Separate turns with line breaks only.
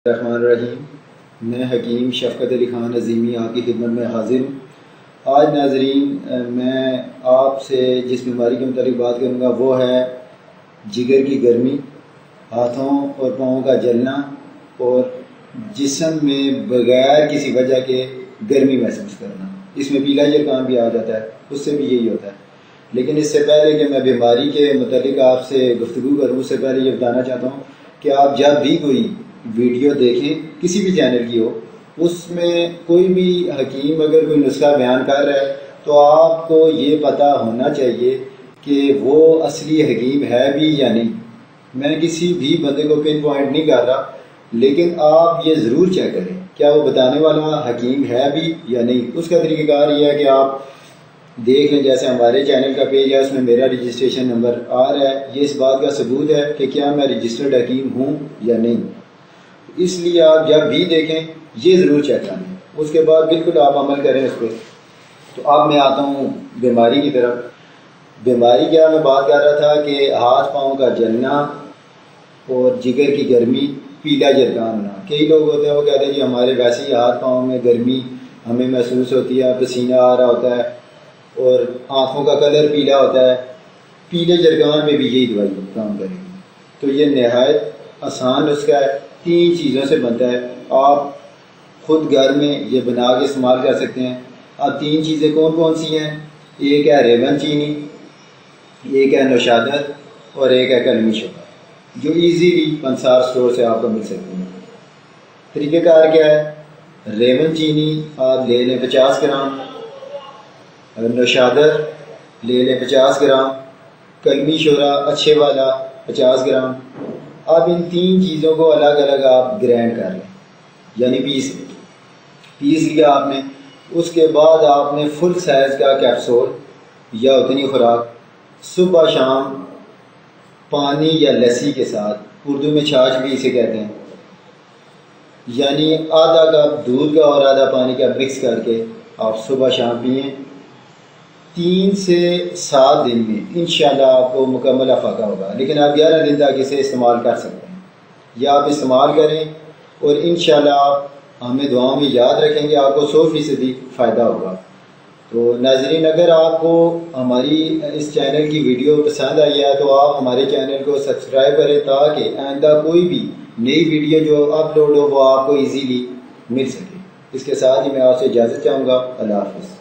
الرحمن الرحیم۔ میں حکیم شفقت علی خان عظیمی آپ کی خدمت میں حاضر ہوں۔ آج ناظرین میں آپ سے جس بیماری کے متعلق بات کروں گا وہ ہے جگر کی گرمی، ہاتھوں اور پاؤں کا جلنا اور جسم میں بغیر کسی وجہ کے گرمی محسوس کرنا۔ اس میں پیلا زکام بھی آ جاتا ہے، اس سے بھی یہی ہوتا ہے۔ لیکن اس سے پہلے کہ میں بیماری کے متعلق آپ سے گفتگو کروں، اس سے پہلے یہ بتانا چاہتا ہوں کہ آپ جب بھی کوئی ویڈیو دیکھیں کسی بھی چینل کی ہو، اس میں کوئی بھی حکیم اگر کوئی نسخہ بیان کر رہا ہے تو آپ کو یہ پتہ ہونا چاہیے کہ وہ اصلی حکیم ہے بھی یا نہیں۔ میں کسی بھی بندے کو پن پوائنٹ نہیں کر رہا، لیکن آپ یہ ضرور چیک کریں کیا وہ بتانے والا حکیم ہے بھی یا نہیں۔ اس کا طریقہ کار یہ ہے کہ آپ دیکھ لیں، جیسے ہمارے چینل کا پیج ہے، اس میں میرا رجسٹریشن نمبر آ رہا ہے، یہ اس بات کا ثبوت ہے کہ کیا میں رجسٹرڈ حکیم ہوں یا نہیں۔ اس لیے آپ جب بھی دیکھیں یہ ضرور چیک کریں، اس کے بعد بالکل آپ عمل کریں اس پہ۔ تو اب میں آتا ہوں بیماری کی طرف۔ بیماری کیا میں بات کر رہا تھا کہ ہاتھ پاؤں کا جلنا اور جگر کی گرمی، پیلا جرکان ہونا۔ کئی لوگ ہوتے ہیں وہ کہتے ہیں جی ہمارے ویسے ہی ہاتھ پاؤں میں گرمی ہمیں محسوس ہوتی ہے، پسینہ آ رہا ہوتا ہے اور آنکھوں کا کلر پیلا ہوتا ہے۔ پیلے جرکان میں بھی یہی دوائی کام کرے گی۔ تو یہ نہایت آسان نسخہ ہے، 3 چیزوں سے بنتا ہے۔ آپ خود گھر میں یہ بنا کے استعمال کر سکتے ہیں۔ اب 3 چیزیں کون کون سی ہیں؟ ایک ہے ریون چینی، ایک ہے نوشادر اور ایک ہے کلمی شکر، جو ایزیلی پنسار سٹور سے آپ کو مل سکتی ہیں۔ طریقہ کار کیا ہے؟ ریون چینی آپ لے لیں 50 گرام، نوشادر لے لیں 50 گرام، کلمی شورا اچھے والا 50 گرام۔ اب ان 3 چیزوں کو الگ الگ آپ گرینڈ کر لیں، یعنی پیس لیا آپ نے۔ اس کے بعد آپ نے فل سائز کا کیپسول یا اتنی خوراک صبح شام پانی یا لسی کے ساتھ، اردو میں چھاچھ بھی اسے کہتے ہیں، یعنی آدھا کپ دودھ کا اور آدھا پانی کا مکس کر کے آپ صبح شام پئیں۔ 3 سے 7 دن میں انشاءاللہ آپ کو مکمل افاقہ ہوگا، لیکن آپ 11 دن تک اسے استعمال کر سکتے ہیں۔ یا آپ استعمال کریں اور انشاءاللہ آپ ہمیں دعاؤں میں یاد رکھیں گے، آپ کو 100% فائدہ ہوگا۔ تو ناظرین اگر آپ کو ہماری اس چینل کی ویڈیو پسند آئی ہے تو آپ ہمارے چینل کو سبسکرائب کریں تاکہ آئندہ کوئی بھی نئی ویڈیو جو اپلوڈ ہو وہ آپ کو ایزیلی مل سکے۔ اس کے ساتھ ہی میں آپ سے اجازت چاہوں گا۔ اللہ حافظ۔